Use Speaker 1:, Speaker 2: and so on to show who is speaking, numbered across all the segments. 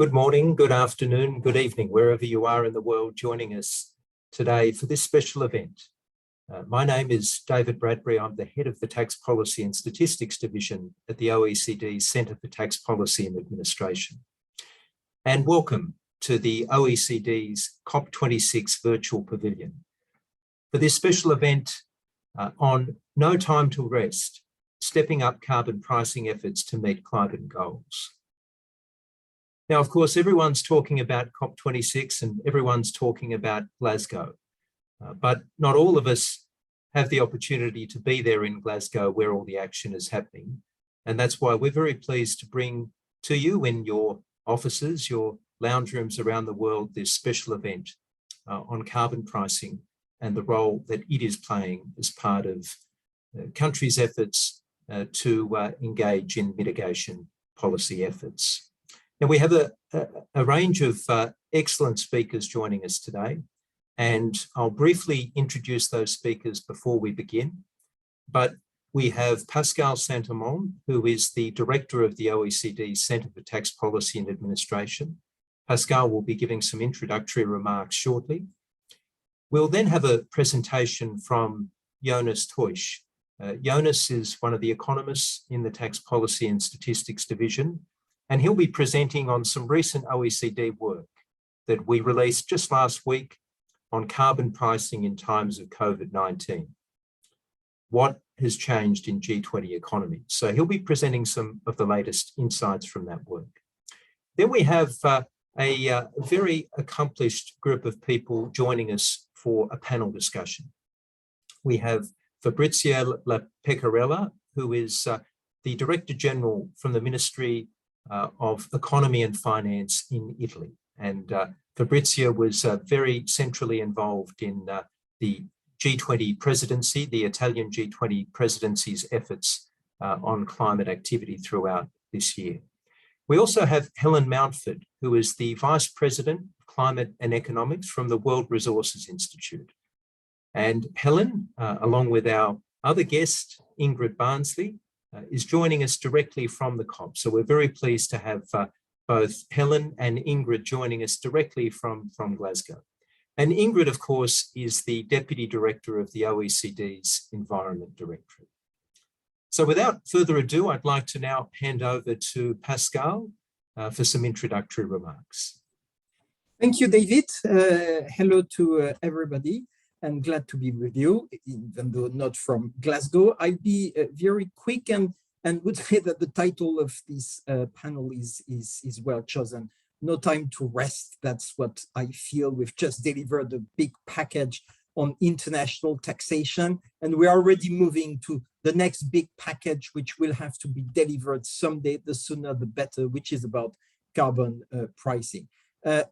Speaker 1: Good morning, good afternoon, good evening, wherever you are in the world joining us today for this special event. My name is David Bradbury. I'm the head of the Tax Policy and Statistics Division at the OECD Centre for Tax Policy and Administration. And welcome to the OECD's COP26 Virtual Pavilion. For this special event on No Time to Rest, stepping up carbon pricing efforts to meet climate goals. Now, of course, everyone's talking about COP26 and everyone's talking about Glasgow, but not all of us have the opportunity to be there in Glasgow where all the action is happening. And that's why we're very pleased to bring to you in your offices, your lounge rooms around the world, this special event on carbon pricing and the role that it is playing as part of countries' efforts to engage in mitigation policy efforts. Now, we have a range of excellent speakers joining us today, and I'll briefly introduce those speakers before we begin. But we have Pascal Saint-Amand, who is the Director of the OECD Centre for Tax Policy and Administration. Pascal will be giving some introductory remarks shortly. We'll then have a presentation from Jonas Teusch. Jonas is one of the economists in the Tax Policy and Statistics Division, and he'll be presenting on some recent OECD work that we released just last week on carbon pricing in times of COVID-19. What has changed in G20 economies? So he'll be presenting some of the latest insights from that work. Then we have a very accomplished group of people joining us for a panel discussion. We have Fabrizio La Pecorella, who is the Director General from the Ministry of Economy and Finance in Italy. And Fabrizio was very centrally involved in the G20 presidency, the Italian G20 presidency's efforts on climate activity throughout this year. We also have Helen Mountford, who is the Vice President of Climate and Economics from the World Resources Institute. And Helen, along with our other guest, Ingrid Barnsley, is joining us directly from the COP. So we're very pleased to have both Helen and Ingrid joining us directly from Glasgow. And Ingrid, of course, is the Deputy Director of the OECD's Environment Directorate. So without further ado, I'd like to now hand over to Pascal for some introductory remarks.
Speaker 2: Thank you, David. Hello to everybody. I'm glad to be with you, even though not from Glasgow. I'll be very quick and would say that the title of this panel is well chosen. No time to rest. That's what I feel. We've just delivered a big package on international taxation, and we're already moving to the next big package, which will have to be delivered someday, the sooner the better, which is about carbon pricing.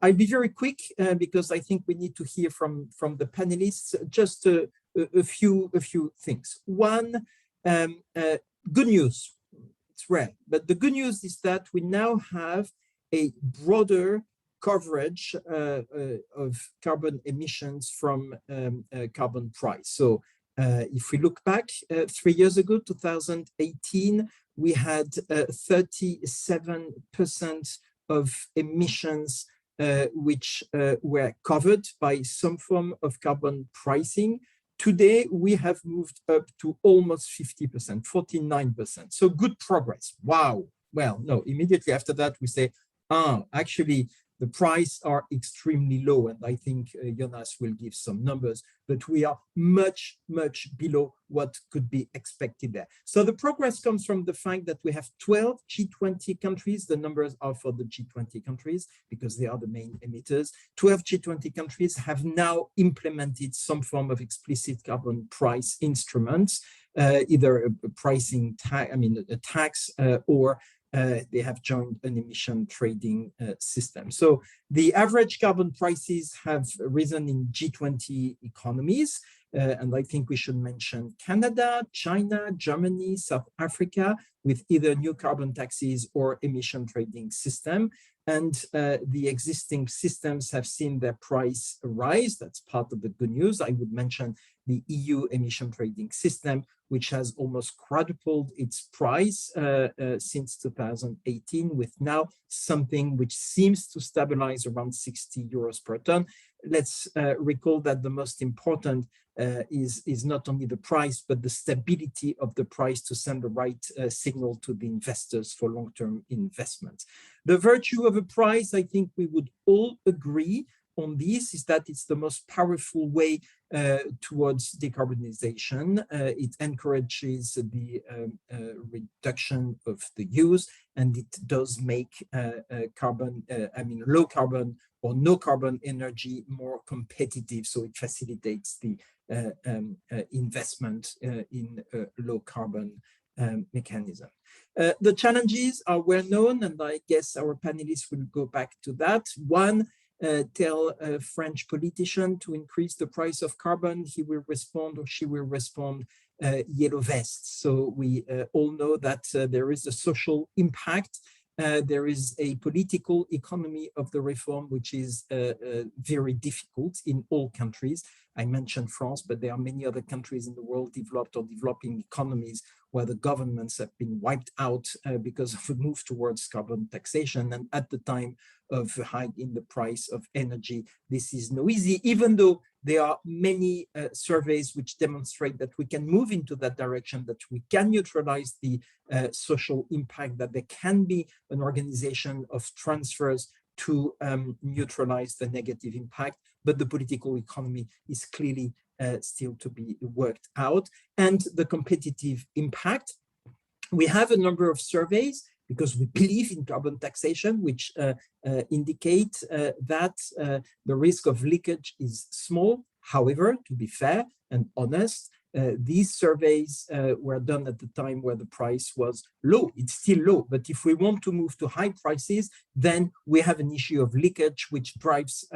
Speaker 2: I'll be very quick because I think we need to hear from the panelists just a few things. One, good news. It's rare, but the good news is that we now have a broader coverage of carbon emissions from carbon price. So if we look back 3 years ago, 2018, we had 37% of emissions which were covered by some form of carbon pricing. Today, we have moved up to almost 50%, 49%. So good progress. Wow. Well, no, immediately after that, we say, actually, the prices are extremely low. And I think Jonas will give some numbers, but we are much, much below what could be expected there. So the progress comes from the fact that we have 12 G20 countries. The numbers are for the G20 countries because they are the main emitters. 12 G20 countries have now implemented some form of explicit carbon price instruments, either a pricing tax, a tax, or they have joined an emission trading system. So the average carbon prices have risen in G20 economies. And I think we should mention Canada, China, Germany, South Africa, with either new carbon taxes or emission trading system. and the existing systems have seen their price rise. That's part of the good news. I would mention the EU emission trading system, which has almost quadrupled its price since 2018, with now something which seems to stabilize around 60 euros per ton. Let's recall that the most important is not only the price, but the stability of the price to send the right signal to the investors for long-term investments. The virtue of a price, I think we would all agree on this, is that it's the most powerful way towards decarbonization. It encourages the reduction of the use, and it does make low carbon or no carbon energy more competitive. So it facilitates the investment in low carbon mechanism. The challenges are well known, and I guess our panelists will go back to that. One, tell a French politician to increase the price of carbon, he will respond or she will respond yellow vest. So we all know that there is a social impact. There is a political economy of the reform, which is very difficult in all countries. I mentioned France, but there are many other countries in the world, developed or developing economies, where the governments have been wiped out because of a move towards carbon taxation. And at the time of a hike in the price of energy, this is no easy, even though there are many surveys which demonstrate that we can move into that direction, that we can neutralize the social impact, that there can be an organization of transfers to neutralize the negative impact, but the political economy is clearly still to be worked out. And the competitive impact, we have a number of surveys, because we believe in carbon taxation, which indicate that the risk of leakage is small. However, to be fair and honest, these surveys were done at the time where the price was low. It's still low, but if we want to move to high prices, then we have an issue of leakage, which drives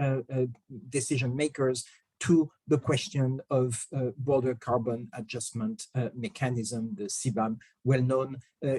Speaker 2: decision makers to the question of border carbon adjustment mechanism, the CBAM, well known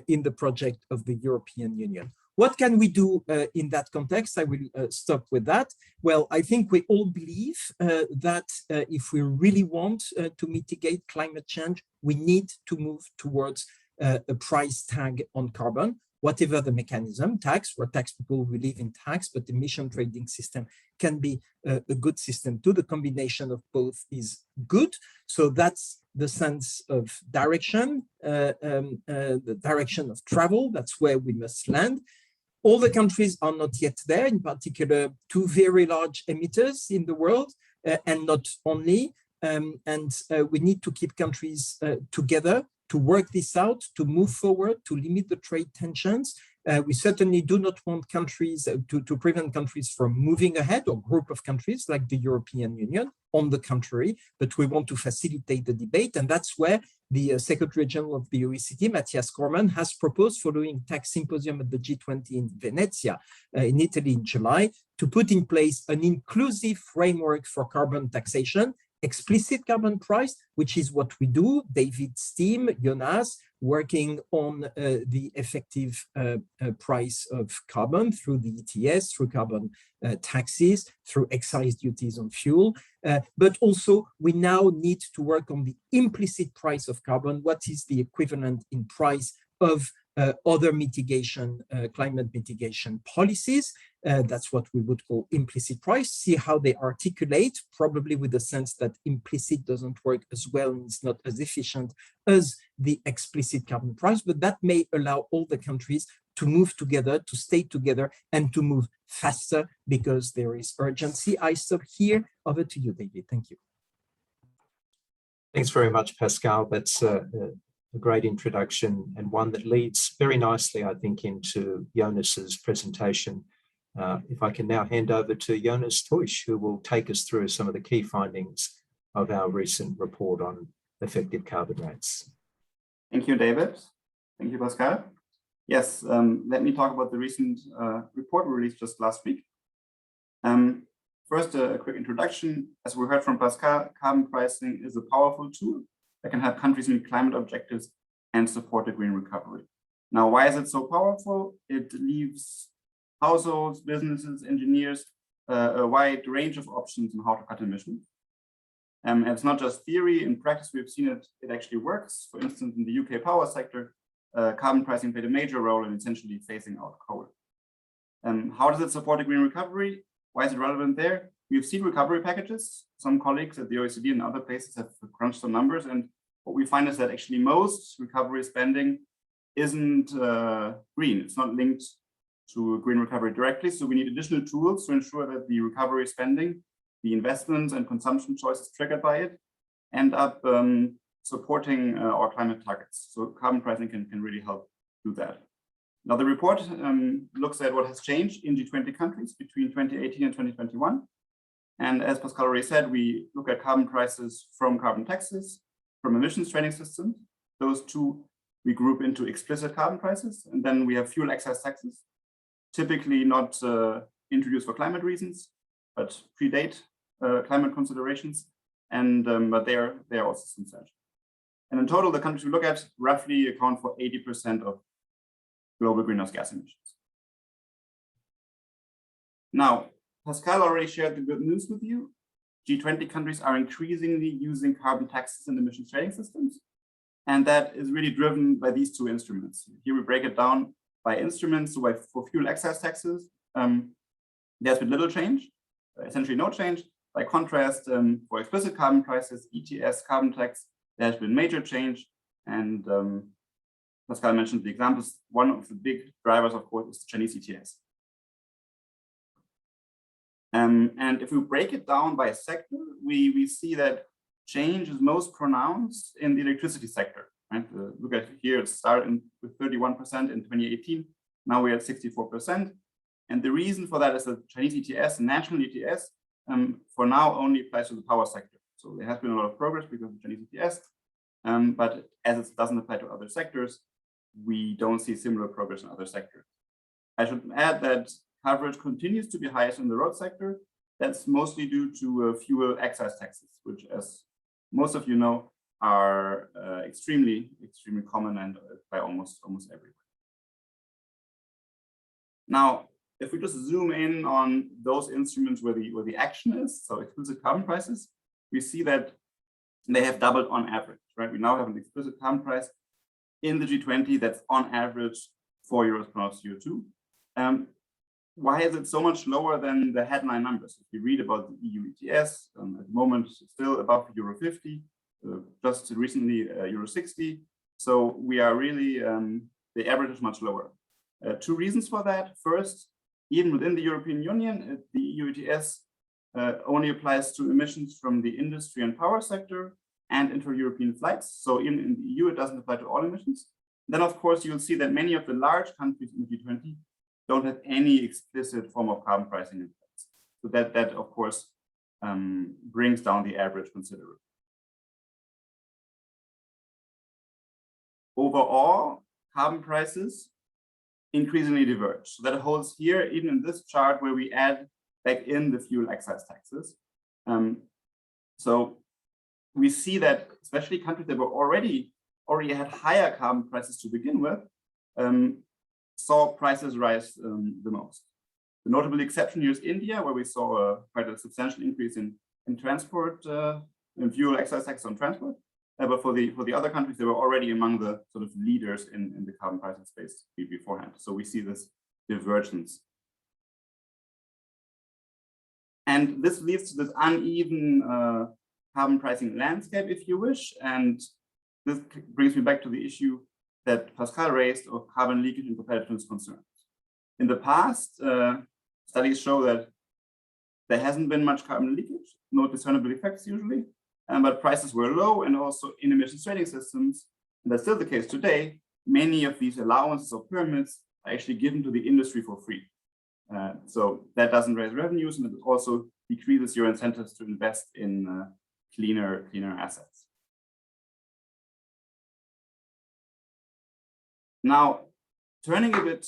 Speaker 2: in the project of the European Union. What can we do in that context? I will stop with that. Well, I think we all believe that if we really want to mitigate climate change, we need to move towards a price tag on carbon, whatever the mechanism, tax, or tax people will live in tax, but the emission trading system can be a good system too. The combination of both is good. So that's the sense of direction, the direction of travel. That's where we must land. All the countries are not yet there, in particular, two very large emitters in the world, and not only. We need to keep countries together to work this out, to move forward, to limit the trade tensions. We certainly do not want countries to prevent countries from moving ahead, or group of countries like the European Union, on the contrary, but we want to facilitate the debate. And that's where the Secretary General of the OECD, Matthias Cormann, has proposed, following tax symposium at the G20 in Venezia, in Italy in July, to put in place an inclusive framework for carbon taxation, explicit carbon price, which is what we do. David's team, Jonas, working on the effective price of carbon through the ETS, through carbon taxes, through excise duties on fuel. But also, we now need to work on the implicit price of carbon. What is the equivalent in price of other mitigation, climate mitigation policies? That's what we would call implicit price. See how they articulate, probably with the sense that implicit doesn't work as well and it's not as efficient as the explicit carbon price, but that may allow all the countries to move together, to stay together, and to move faster because there is urgency. I stop here. Over to you, David. Thank you.
Speaker 1: Thanks very much, Pascal. That's a great introduction, and one that leads very nicely, I think, into Jonas's presentation. If I can now hand over to Jonas Teusch, who will take us through some of the key findings of our recent report on effective carbon rates.
Speaker 3: Thank you, David. Thank you, Pascal. Yes, let me talk about the recent report we released just last week. First, a quick introduction. As we heard from Pascal, carbon pricing is a powerful tool that can help countries meet climate objectives and support the green recovery. Now, why is it so powerful? It leaves households, businesses, engineers, a wide range of options on how to cut emissions. And it's not just theory. In practice, we've seen it actually works. For instance, in the UK power sector, carbon pricing played a major role in essentially phasing out coal. How does it support a green recovery? Why is it relevant there? We've seen recovery packages. Some colleagues at the OECD and other places have crunched some numbers. And what we find is that actually most recovery spending isn't green. It's not linked to green recovery directly. So we need additional tools to ensure that the recovery spending, the investments and consumption choices triggered by it, end up supporting our climate targets. So carbon pricing can really help do that. Now the report looks at what has changed in G20 countries between 2018 and 2021. And as Pascal already said, we look at carbon prices from carbon taxes, from emissions trading systems. Those two we group into explicit carbon prices. And then we have fuel excise taxes, typically not introduced for climate reasons, but predate climate considerations. And but they are also substantial. And in total, the countries we look at roughly account for 80% of global greenhouse gas emissions. Now, Pascal already shared the good news with you. G20 countries are increasingly using carbon taxes and emissions trading systems. And that is really driven by these two instruments. Here we break it down by instruments. So for fuel excise taxes, there's been little change, essentially no change. By contrast, for explicit carbon prices, ETS, carbon tax, there has been major change. And Pascal mentioned the examples. One of the big drivers, of course, is the Chinese ETS. And if we break it down by sector, we see that change is most pronounced in the electricity sector. Right? Look at here, it started with 31% in 2018. Now we're at 64%. And the reason for that is that Chinese ETS, national ETS, for now only applies to the power sector. So there has been a lot of progress because of Chinese ETS. But as it doesn't apply to other sectors, we don't see similar progress in other sectors. I should add that coverage continues to be highest in the road sector. That's mostly due to fuel excise taxes, which, as most of you know, are extremely common and by almost everywhere. Now, if we just zoom in on those instruments where the action is, so explicit carbon prices, we see that they have doubled on average, right? We now have an explicit carbon price in the G20 that's on average 4 euros per ton of CO2. Why is it so much lower than the headline numbers? If you read about the EU ETS, at the moment still above Euro 50, just recently Euro 60. So we are really, the average is much lower. Two reasons for that. First, even within the European Union, the EU ETS only applies to emissions from the industry and power sector and inter-European flights. So even in the EU, it doesn't apply to all emissions. Then, of course, you'll see that many of the large countries in the G20 don't have any explicit form of carbon pricing in place. So that of course, brings down the average considerably. Overall, carbon prices increasingly diverge. So that holds here, even in this chart where we add back in the fuel excise taxes. So we see that especially countries that were already had higher carbon prices to begin with, saw prices rise the most. The notable exception here is India, where we saw quite a substantial increase in transport, in fuel excise tax on transport. But for the other countries, they were already among the sort of leaders in the carbon pricing space beforehand. So we see this divergence. And this leads to this uneven carbon pricing landscape, if you wish. And this brings me back to the issue that Pascal raised of carbon leakage and competitiveness concerns. In the past, studies show that there hasn't been much carbon leakage, no discernible effects usually, but prices were low, and also in emissions trading systems, and that's still the case today, many of these allowances or permits are actually given to the industry for free. So that doesn't raise revenues, and it also decreases your incentives to invest in cleaner assets. Now, turning a bit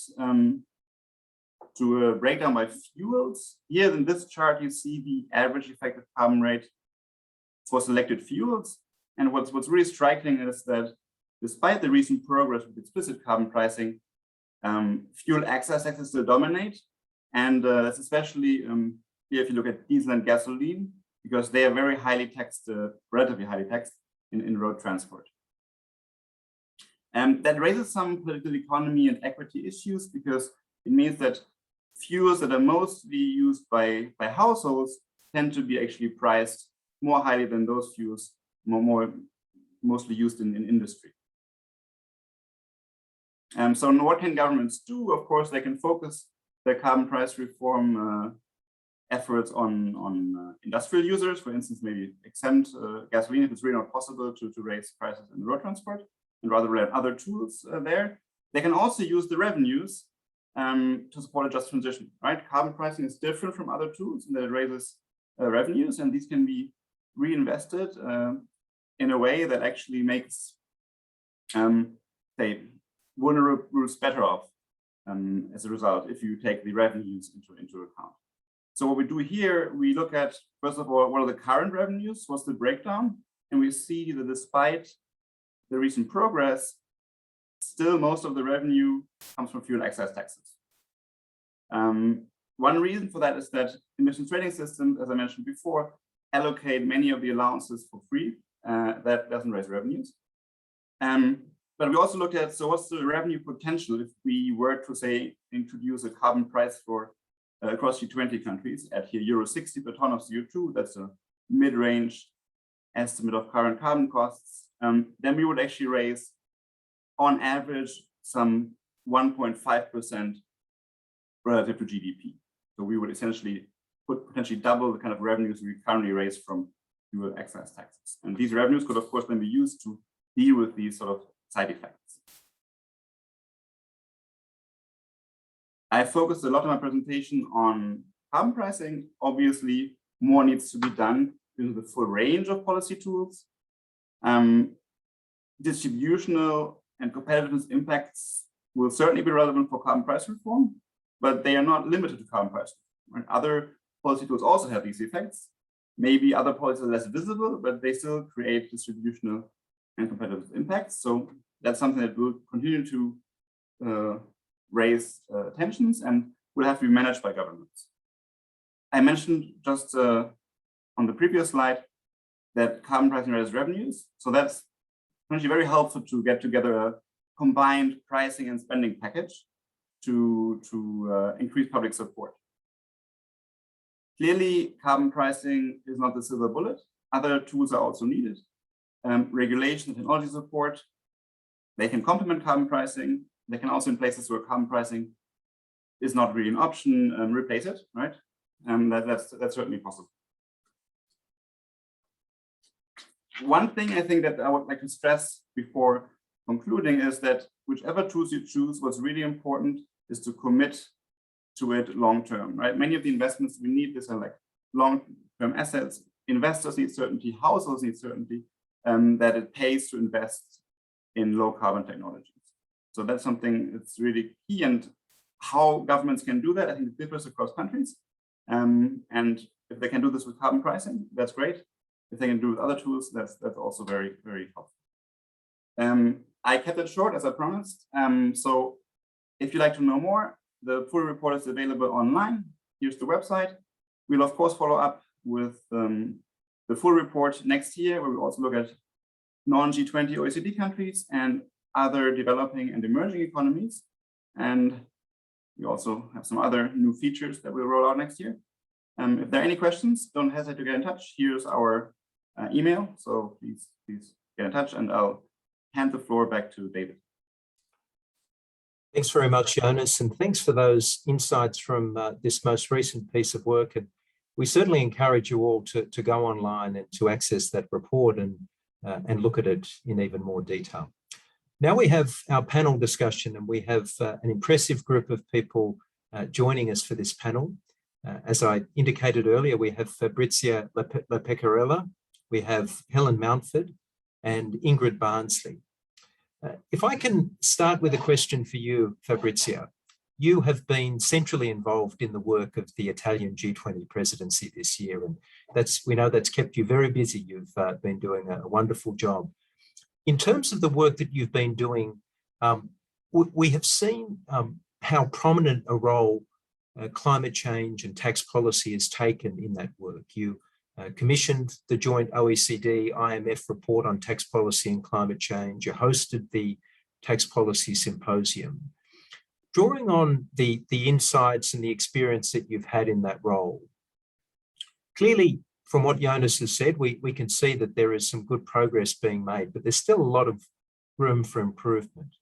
Speaker 3: to a breakdown by fuels, here in this chart, you see the average effective carbon rate for selected fuels. And what's really striking is that despite the recent progress with explicit carbon pricing, fuel excise taxes still dominate. And that's especially here if you look at diesel and gasoline, because they are very highly taxed, relatively highly taxed in road transport. And that raises some political economy and equity issues, because it means that fuels that are mostly used by households tend to be actually priced more highly than those fuels mostly used in industry. So what can governments do? Of course, they can focus their carbon price reform efforts on industrial users, for instance, maybe exempt gasoline if it's really not possible to raise prices in road transport, and rather rely on other tools there. They can also use the revenues to support a just transition, right? Carbon pricing is different from other tools in that it raises revenues, and these can be reinvested in a way that actually makes, say, vulnerable groups better off as a result, if you take the revenues into account. So what we do here, we look at, first of all, what are the current revenues, what's the breakdown, and we see that despite the recent progress, still most of the revenue comes from fuel excise taxes. One reason for that is that emissions trading systems, as I mentioned before, allocate many of the allowances for free. That doesn't raise revenues. But we also looked at, so what's the revenue potential if we were to, say, introduce a carbon price for across G20 countries at here €60 per ton of CO2, that's a mid-range estimate of current carbon costs, then we would actually raise, on average, some 1.5% relative to GDP. So we would essentially potentially double the kind of revenues we currently raise from fuel excise taxes. And these revenues could, of course, then be used to deal with these sort of side effects. I focused a lot of my presentation on carbon pricing. Obviously, more needs to be done in the full range of policy tools. Distributional and competitiveness impacts will certainly be relevant for carbon price reform, but they are not limited to carbon price reform. Other policy tools also have these effects. Maybe other policies are less visible, but they still create distributional and competitive impacts. So that's something that will continue to raise tensions and will have to be managed by governments. I mentioned just on the previous slide that carbon pricing raises revenues. So that's actually very helpful to get together a combined pricing and spending package to increase public support. Clearly, carbon pricing is not the silver bullet. Other tools are also needed. Regulation and technology support, they can complement carbon pricing. They can also, in places where carbon pricing is not really an option, replace it, right? That's certainly possible. One thing I think that I would like to stress before concluding is that whichever tools you choose, what's really important is to commit to it long-term, right? Many of the investments we need, these are like long-term assets. Investors need certainty, households need certainty, that it pays to invest in low carbon technologies. So that's something that's really key, and how governments can do that, I think it differs across countries. And if they can do this with carbon pricing, that's great. If they can do it with other tools, that's also very, very helpful. I kept it short, as I promised. So if you'd like to know more, the full report is available online. Here's the website. We'll, of course, follow up with the full report next year, where we'll also look at non-G20 OECD countries and other developing and emerging economies. And we also have some other new features that we'll roll out next year. If there are any questions, don't hesitate to get in touch. Here's our email. So please get in touch, and I'll hand the floor back to David.
Speaker 1: Thanks very much, Jonas, and thanks for those insights from this most recent piece of work. And we certainly encourage you all to go online and to access that report and look at it in even more detail. Now we have our panel discussion, and we have an impressive group of people joining us for this panel. As I indicated earlier, we have Fabrizia Lepecarella, we have Helen Mountford, and Ingrid Barnsley. If I can start with a question for you, Fabrizia. You have been centrally involved in the work of the Italian G20 presidency this year, and we know that's kept you very busy. You've been doing a wonderful job. In terms of the work that you've been doing, we have seen how prominent a role climate change and tax policy has taken in that work. You commissioned the joint OECD-IMF report on tax policy and climate change. You hosted the Tax Policy Symposium. Drawing on the insights and the experience that you've had in that role, clearly, from what Jonas has said, we can see that there is some good progress being made, but there's still a lot of room for improvement,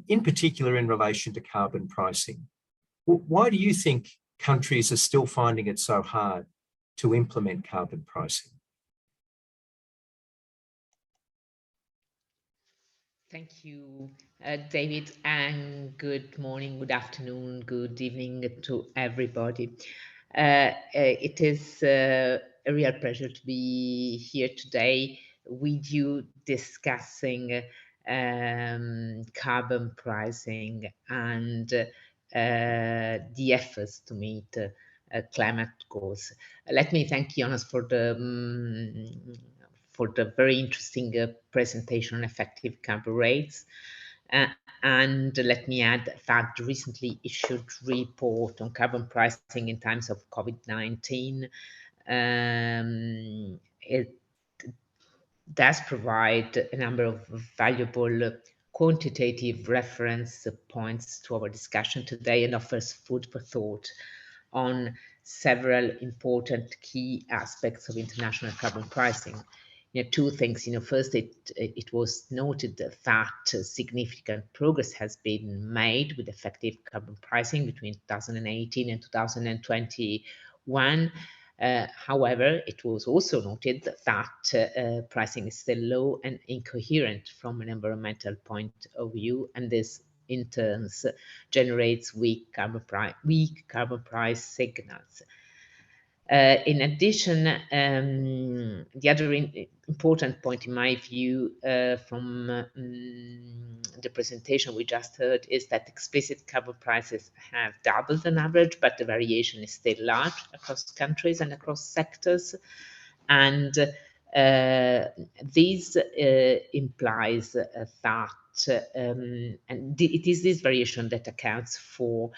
Speaker 1: in particular in relation to carbon pricing. Why do you think countries are still finding it so hard to implement carbon pricing?
Speaker 4: Thank you, David, and good morning, good afternoon, good evening to everybody. It is a real pleasure to be here today with you discussing carbon pricing and the efforts to meet climate goals. Let me thank Jonas for the very interesting presentation on effective carbon rates. And let me add that the recently issued report on carbon pricing in times of COVID-19, it does provide a number of valuable quantitative reference points to our discussion today and offers food for thought on several important key aspects of international carbon pricing. Two things. First, it was noted that significant progress has been made with effective carbon pricing between 2018 and 2021. However, it was also noted that pricing is still low and incoherent from an environmental point of view, and this in turn generates weak carbon price signals. In addition, the other important point, in my view, from the presentation we just heard, is that explicit carbon prices have doubled on average, but the variation is still large across countries and across sectors. And this implies that and it is this variation that accounts for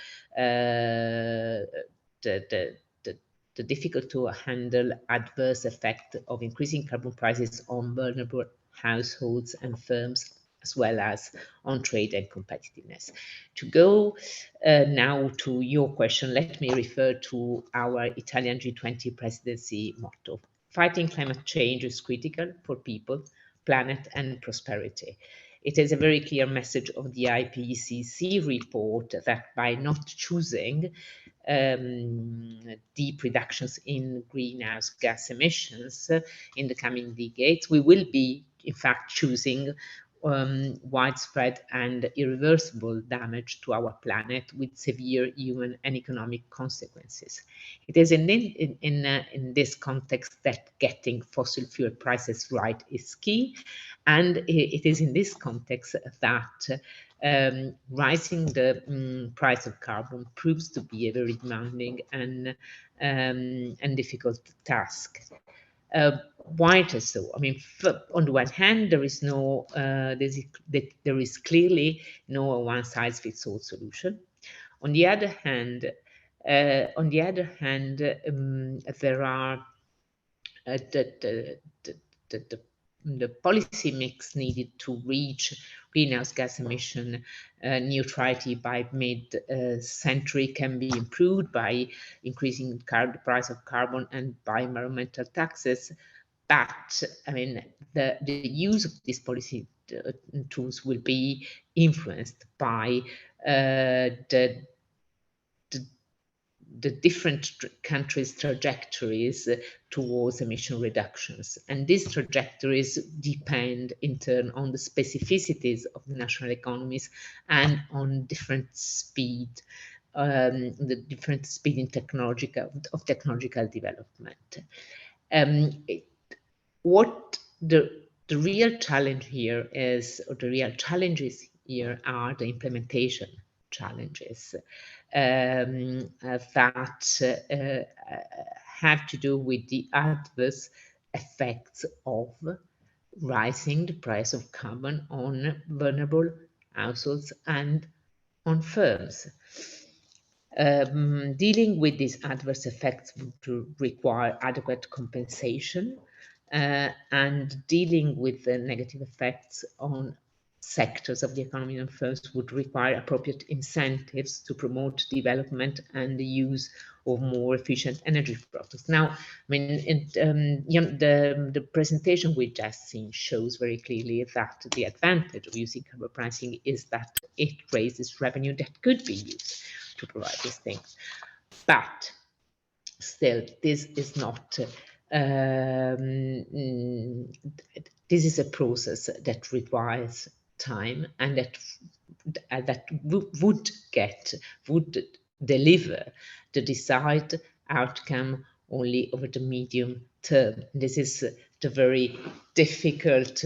Speaker 4: the difficult to handle adverse effect of increasing carbon prices on vulnerable households and firms, as well as on trade and competitiveness. To go now to your question, let me refer to our Italian G20 presidency motto. Fighting climate change is critical for people, planet, and prosperity. It is a very clear message of the IPCC report that by not choosing deep reductions in greenhouse gas emissions in the coming decades, we will be, in fact, choosing widespread and irreversible damage to our planet with severe human and economic consequences. It is in this context that getting fossil fuel prices right is key, and it is in this context that rising the price of carbon proves to be a very demanding and difficult task. Why it is so? I mean, on the one hand, there is clearly no one-size-fits-all solution. On the other hand, there are the policy mix needed to reach greenhouse gas emission neutrality by mid-century can be improved by increasing the price of carbon and by environmental taxes. But I mean, the use of these policy tools will be influenced by the different countries' trajectories towards emission reductions. And these trajectories depend in turn on the specificities of the national economies and on different speed, the different speed in technological development. What the real challenge here is, or the real challenges here are the implementation challenges that have to do with the adverse effects of rising the price of carbon on vulnerable households and on firms. Dealing with these adverse effects would require adequate compensation, and dealing with the negative effects on sectors of the economy and firms would require appropriate incentives to promote development and the use of more efficient energy products. Now, I mean, the presentation we just seen shows very clearly that the advantage of using carbon pricing is that it raises revenue that could be used to provide these things. But still, this is not. This is a process that requires time and that would deliver the desired outcome only over the medium term. This is the very difficult,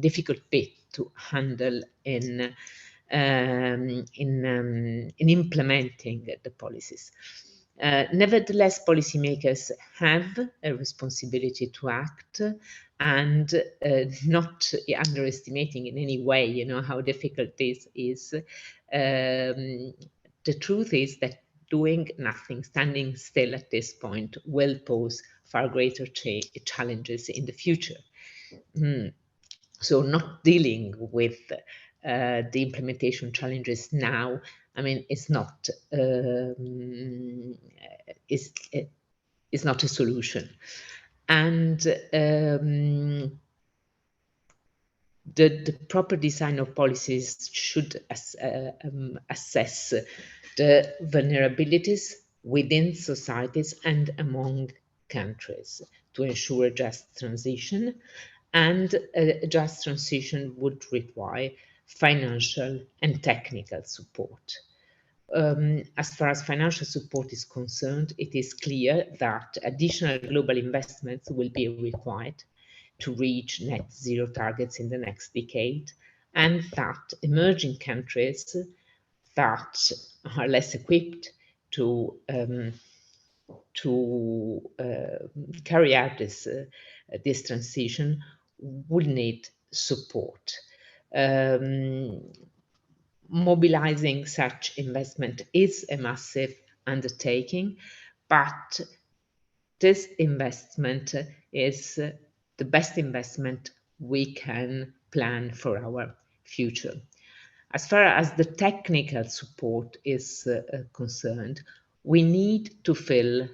Speaker 4: difficult bit to handle in implementing the policies. Nevertheless, policymakers have a responsibility to act, and not underestimating in any way, you know, how difficult this is. The truth is that doing nothing, standing still at this point, will pose far greater challenges in the future. So not dealing with the implementation challenges now, I mean, it's not not a solution. And the proper design of policies should assess the vulnerabilities within societies and among countries to ensure a just transition. And a just transition would require financial and technical support. As far as financial support is concerned, it is clear that additional global investments will be required to reach net zero targets in the next decade, and that emerging countries that are less equipped to carry out this transition will need support. Mobilizing such investment is a massive undertaking, but this investment is the best investment we can plan for our future. As far as the technical support is concerned, we need to fill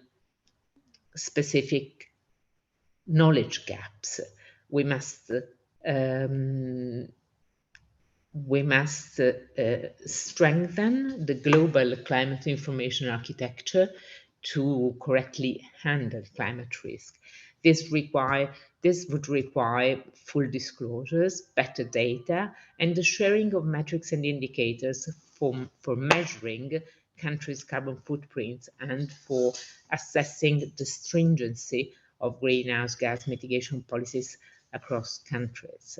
Speaker 4: specific knowledge gaps. We must strengthen the global climate information architecture to correctly handle climate risk. This would require full disclosures, better data, and the sharing of metrics and indicators for measuring countries' carbon footprints and for assessing the stringency of greenhouse gas mitigation policies across countries.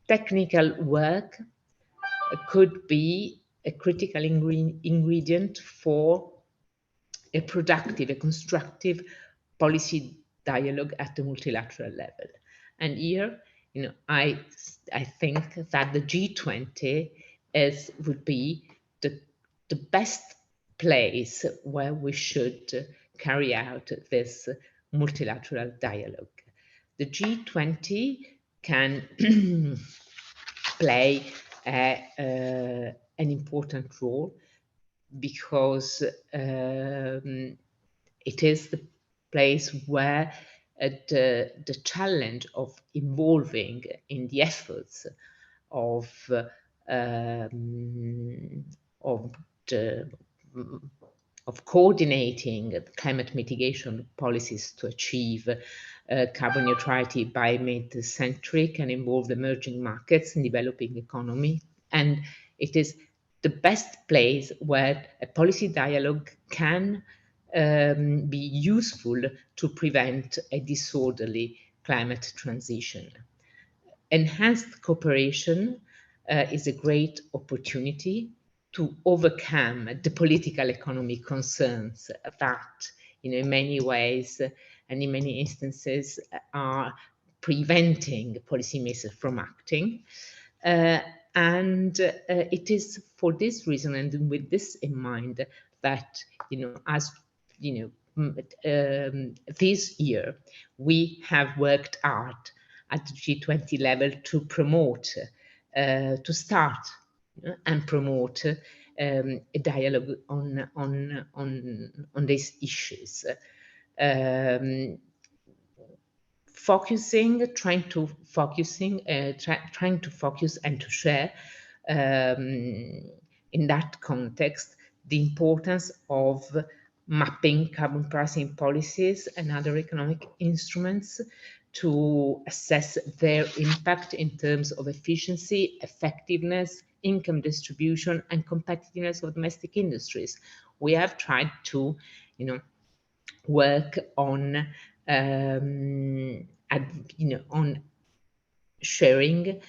Speaker 4: Technical work could be a critical ingredient for a productive, a constructive policy dialogue at the multilateral level. And here, you know, I think that the G20 would be the best place where we should carry out this multilateral dialogue. The G20 can play an important role because it is the place where the challenge of involving in the efforts of coordinating climate mitigation policies to achieve carbon neutrality by mid-century can involve emerging markets and developing economy. And it is the best place where a policy dialogue can be useful to prevent a disorderly climate transition. Enhanced cooperation is a great opportunity to overcome the political economy concerns that, you know, in many ways and in many instances are preventing policymakers from acting. And it is for this reason, and with this in mind, that, as this year we have worked hard at the G20 level to promote, to start and promote a dialogue on these issues. Trying to focus and to share in that context the importance of mapping carbon pricing policies and other economic instruments to assess their impact in terms of efficiency, effectiveness, income distribution, and competitiveness of domestic industries. We have tried to, work on on sharing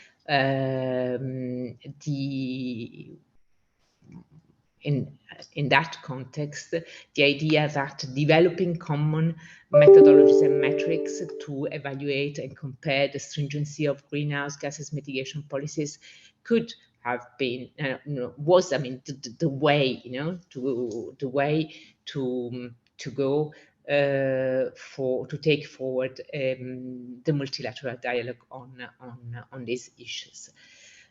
Speaker 4: in that context, the idea that developing common methodologies and metrics to evaluate and compare the stringency of greenhouse gases mitigation policies could have been was the way to go to take forward the multilateral dialogue on these issues.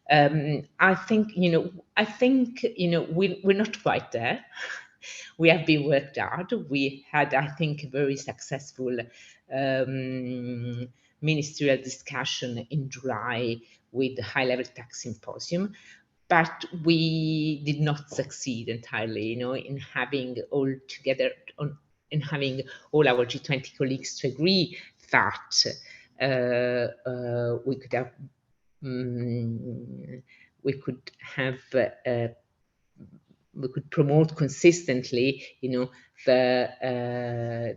Speaker 4: I think we're not quite there. We have been worked hard. We had, I think, a very successful ministerial discussion in July with the high-level tax symposium, but we did not succeed entirely, in having all together in having all our G20 colleagues to agree that we could have we could promote consistently, a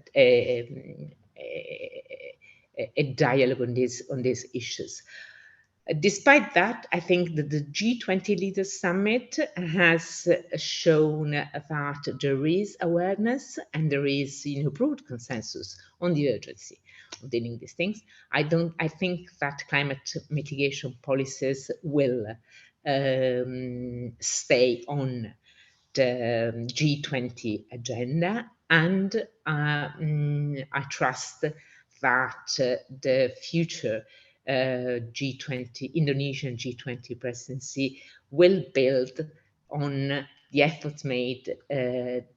Speaker 4: dialogue on these issues. Despite that, I think that the G20 Leaders Summit has shown that there is awareness and there is broad consensus on the urgency of dealing with these things. I think that climate mitigation policies will stay on the G20 agenda, and I trust that the future Indonesian G20 presidency will build on the efforts made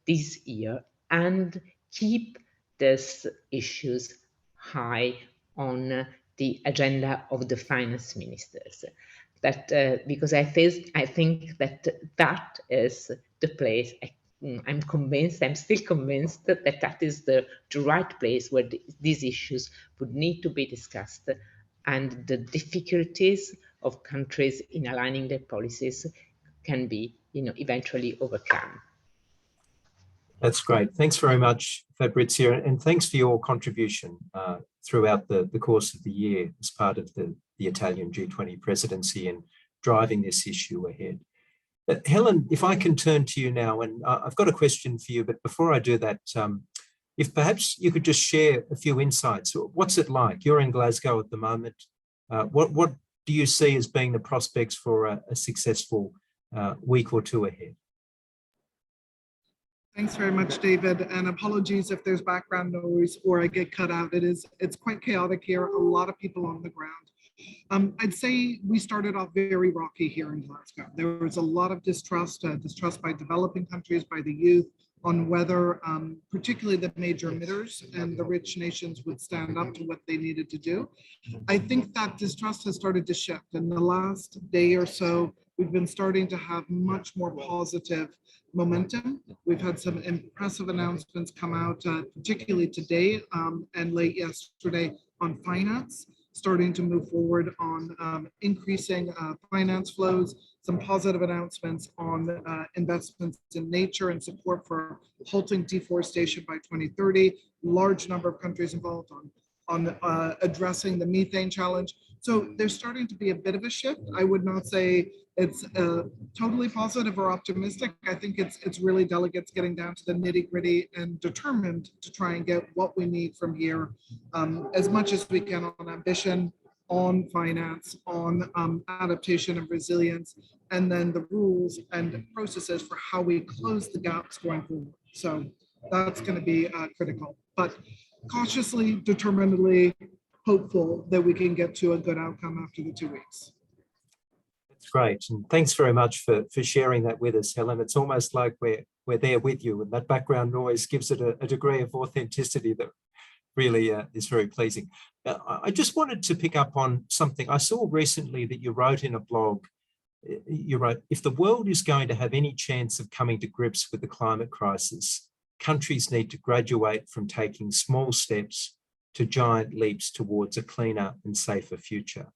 Speaker 4: this year and keep these issues high on the agenda of the finance ministers. That because I think that is the place. I'm still convinced that is the right place where these issues would need to be discussed, and the difficulties of countries in aligning their policies can be, eventually overcome.
Speaker 1: That's great. Thanks very much, Fabrizio, and thanks for your contribution throughout the course of the year as part of the Italian G20 presidency and driving this issue ahead. Helen, if I can turn to you now, and I've got a question for you, but before I do that, if perhaps you could just share a few insights. What's it like? You're in Glasgow at the moment. What do you see as being the prospects for a successful week or two ahead?
Speaker 5: Thanks very much, David, and apologies if there's background noise or I get cut out. It's quite chaotic here, a lot of people on the ground. I'd say we started off very rocky here in Glasgow. There was a lot of distrust by developing countries, by the youth, on whether particularly the major emitters and the rich nations would stand up to what they needed to do. I think that distrust has started to shift. In the last day or so, we've been starting to have much more positive momentum. We've had some impressive announcements come out, particularly today and late yesterday, on finance, starting to move forward on increasing finance flows, some positive announcements on investments in nature and support for halting deforestation by 2030, large number of countries involved on addressing the methane challenge. So there's starting to be a bit of a shift. I would not say it's totally positive or optimistic. I think it's really delegates getting down to the nitty-gritty and determined to try and get what we need from here as much as we can on ambition, on finance, on adaptation and resilience, and then the rules and processes for how we close the gaps going forward. So that's going to be critical, but cautiously, determinedly hopeful that we can get to a good outcome after the 2 weeks.
Speaker 1: That's great. And thanks very much for sharing that with us, Helen. It's almost like we're there with you, and that background noise gives it a degree of authenticity that really is very pleasing. I just wanted to pick up on something. I saw recently that you wrote in a blog, you wrote, if the world is going to have any chance of coming to grips with the climate crisis, countries need to graduate from taking small steps to giant leaps towards a cleaner and safer future.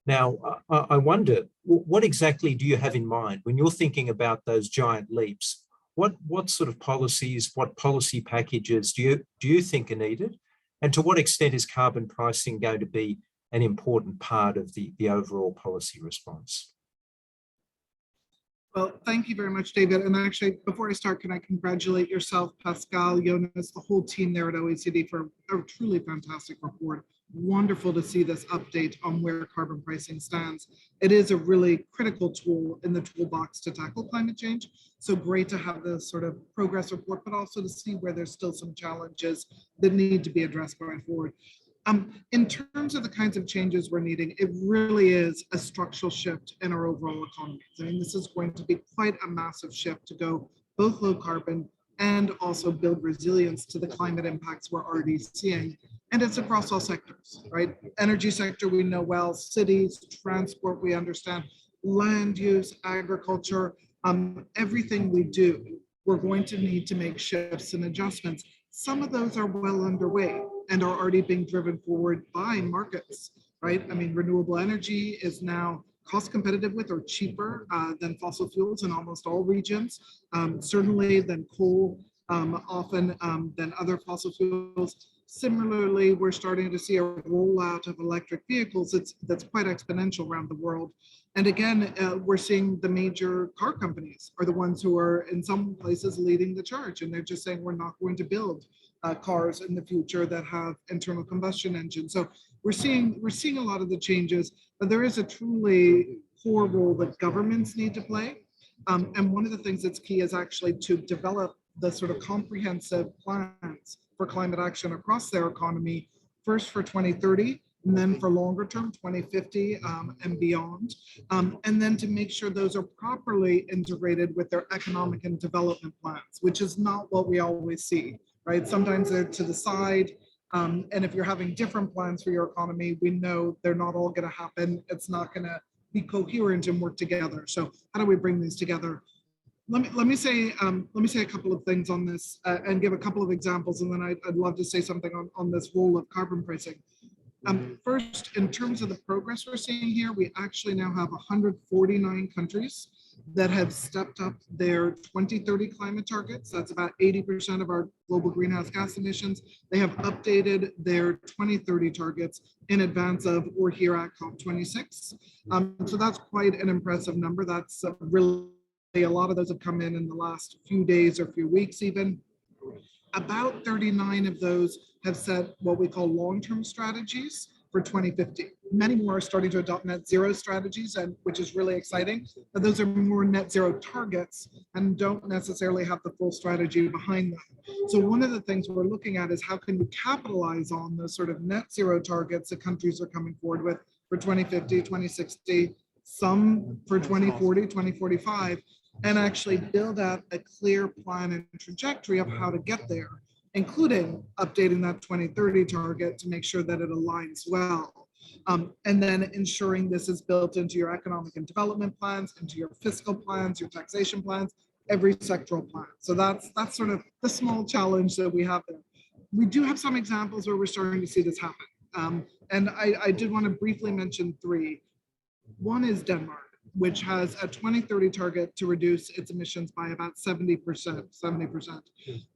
Speaker 1: Now, I wonder, what exactly do you have in mind when you're thinking about those giant leaps? What sort of policies, what policy packages do you think are needed? And to what extent is carbon pricing going to be an important part of the overall policy response?
Speaker 5: Well, thank you very much, David. And actually, before I start, can I congratulate yourself, Pascal, Jonas, the whole team there at OECD for a truly fantastic report. Wonderful to see this update on where carbon pricing stands. It is a really critical tool in the toolbox to tackle climate change. So great to have this sort of progress report, but also to see where there's still some challenges that need to be addressed going forward. In terms of the kinds of changes we're needing, it really is a structural shift in our overall economy. I mean, this is going to be quite a massive shift to go both low carbon and also build resilience to the climate impacts we're already seeing. And it's across all sectors, right? Energy sector, we know well, cities, transport, we understand, land use, agriculture, everything we do, we're going to need to make shifts and adjustments. Some of those are well underway and are already being driven forward by markets, right? I mean, renewable energy is now cost competitive with or cheaper than fossil fuels in almost all regions, certainly than coal, often than other fossil fuels. Similarly, we're starting to see a rollout of electric vehicles that's quite exponential around the world. And again, we're seeing the major car companies are the ones who are in some places leading the charge. And they're just saying, we're not going to build cars in the future that have internal combustion engines. So we're seeing a lot of the changes, but there is a truly core role that governments need to play. And one of the things that's key is actually to develop the sort of comprehensive plans for climate action across their economy, first for 2030, and then for longer term, 2050 and beyond. And then to make sure those are properly integrated with their economic and development plans, which is not what we always see, right? Sometimes they're to the side. And if you're having different plans for your economy, we know they're not all going to happen. It's not going to be coherent and work together. So how do we bring these together? Let me say a couple of things on this and give a couple of examples, and then I'd love to say something on this role of carbon pricing. First, in terms of the progress we're seeing here, we actually now have 149 countries that have stepped up their 2030 climate targets. That's about 80% of our global greenhouse gas emissions. They have updated their 2030 targets in advance of or here at COP26. So that's quite an impressive number. That's really a lot of those have come in the last few days or few weeks even. About 39 of those have set what we call long-term strategies for 2050. Many more are starting to adopt net zero strategies, and which is really exciting, but those are more net zero targets and don't necessarily have the full strategy behind them. So one of the things we're looking at is how can we capitalize on the sort of net zero targets that countries are coming forward with for 2050, 2060, some for 2040, 2045, and actually build out a clear plan and trajectory of how to get there, including updating that 2030 target to make sure that it aligns well. And then ensuring this is built into your economic and development plans, into your fiscal plans, your taxation plans, every sectoral plan. So that's sort of the small challenge that we have there. We do have some examples where we're starting to see this happen. And I did want to briefly mention three. One is Denmark, which has a 2030 target to reduce its emissions by about 70%.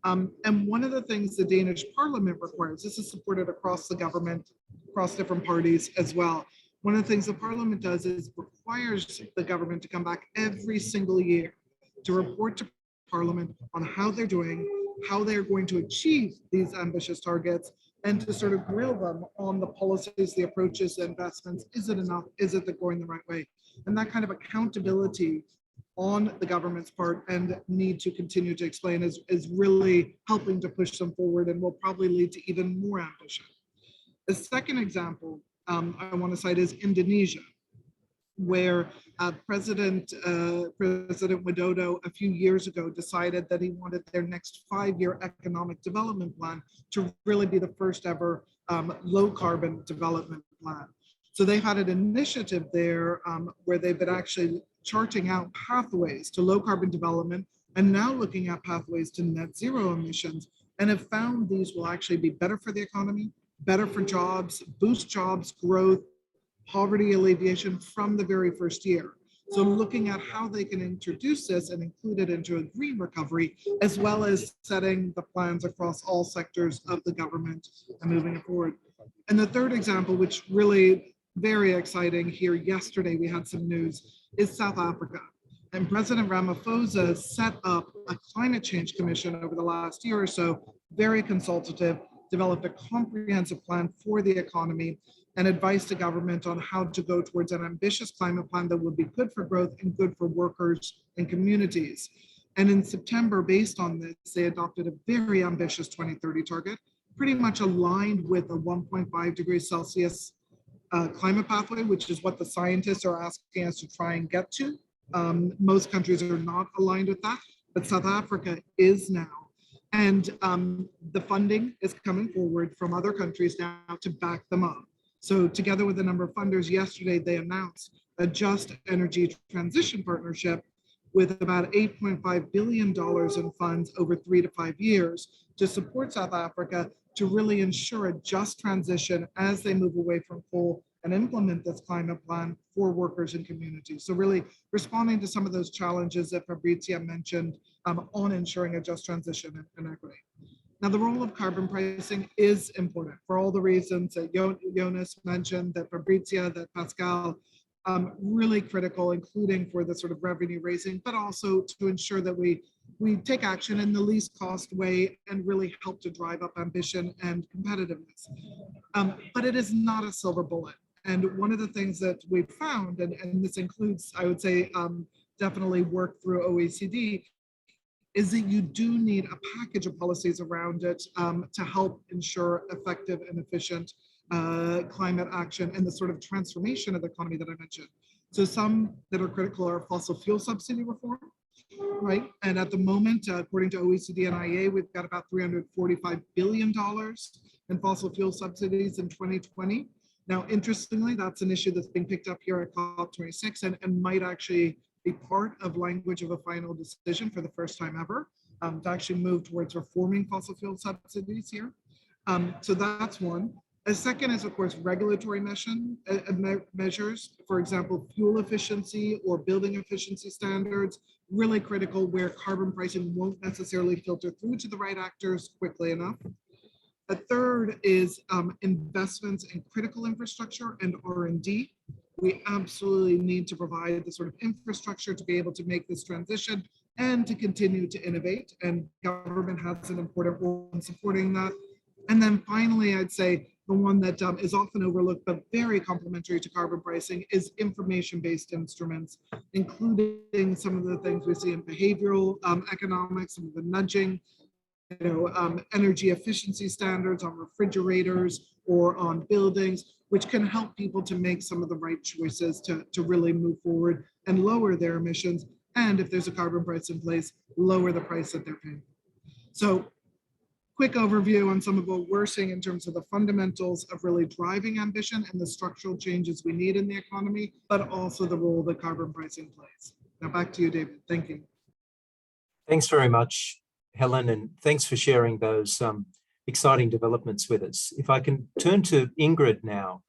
Speaker 5: And one of the things the Danish parliament requires, this is supported across the government, across different parties as well. One of the things the parliament does is requires the government to come back every single year to report to parliament on how they're doing, how they're going to achieve these ambitious targets, and to sort of grill them on the policies, the approaches, the investments. Is it enough? Is it going the right way? And that kind of accountability on the government's part and need to continue to explain is really helping to push them forward and will probably lead to even more ambition. The second example I want to cite is Indonesia, where President Widodo a few years ago decided that he wanted their next 5-year economic development plan to really be the first ever low carbon development plan. So they've had an initiative there where they've been actually charting out pathways to low carbon development and now looking at pathways to net zero emissions, and have found these will actually be better for the economy, better for jobs, boost jobs, growth, poverty alleviation from the very first year. So looking at how they can introduce this and include it into a green recovery, as well as setting the plans across all sectors of the government and moving it forward. And the third example, which really very exciting here yesterday, we had some news, is South Africa. And President Ramaphosa set up a climate change commission over the last year or so, very consultative, developed a comprehensive plan for the economy and advice to government on how to go towards an ambitious climate plan that would be good for growth and good for workers and communities. And in September, based on this, they adopted a very ambitious 2030 target, pretty much aligned with a 1.5 degrees Celsius climate pathway, which is what the scientists are asking us to try and get to. Most countries are not aligned with that, but South Africa is now. And the funding is coming forward from other countries now to back them up. So together with a number of funders, yesterday they announced a Just Energy Transition Partnership with about $8.5 billion in funds over 3 to 5 years to support South Africa to really ensure a just transition as they move away from coal and implement this climate plan for workers and communities. So really responding to some of those challenges that Fabrizia mentioned on ensuring a just transition and equity. Now, the role of carbon pricing is important for all the reasons that Jonas mentioned, that Fabrizia, that Pascal, really critical, including for the sort of revenue raising, but also to ensure that we take action in the least cost way and really help to drive up ambition and competitiveness. But it is not a silver bullet. And one of the things that we've found, and this includes, I would say, definitely work through OECD, is that you do need a package of policies around it to help ensure effective and efficient climate action and the sort of transformation of the economy that I mentioned. So some that are critical are fossil fuel subsidy reform, right? And at the moment, according to OECD and IEA, we've got about $345 billion in fossil fuel subsidies in 2020. Now, interestingly, that's an issue that's being picked up here at COP26 and might actually be part of language of a final decision for the first time ever to actually move towards reforming fossil fuel subsidies here. So that's one. A second is, of course, regulatory measures, for example, fuel efficiency or building efficiency standards, really critical where carbon pricing won't necessarily filter through to the right actors quickly enough. A third is investments in critical infrastructure and R&D. We absolutely need to provide the sort of infrastructure to be able to make this transition and to continue to innovate. And government has an important role in supporting that. And then finally, I'd say the one that is often overlooked, but very complementary to carbon pricing, is information-based instruments, including some of the things we see in behavioral economics, some of the nudging, energy efficiency standards on refrigerators or on buildings, which can help people to make some of the right choices to really move forward and lower their emissions. And if there's a carbon price in place, lower the price that they're paying. So quick overview on some of what we're seeing in terms of the fundamentals of really driving ambition and the structural changes we need in the economy, but also the role that carbon pricing plays. Now back to you, David. Thank you.
Speaker 1: Thanks very much, Helen, and thanks for sharing those exciting developments with us. If I can turn to Ingrid now.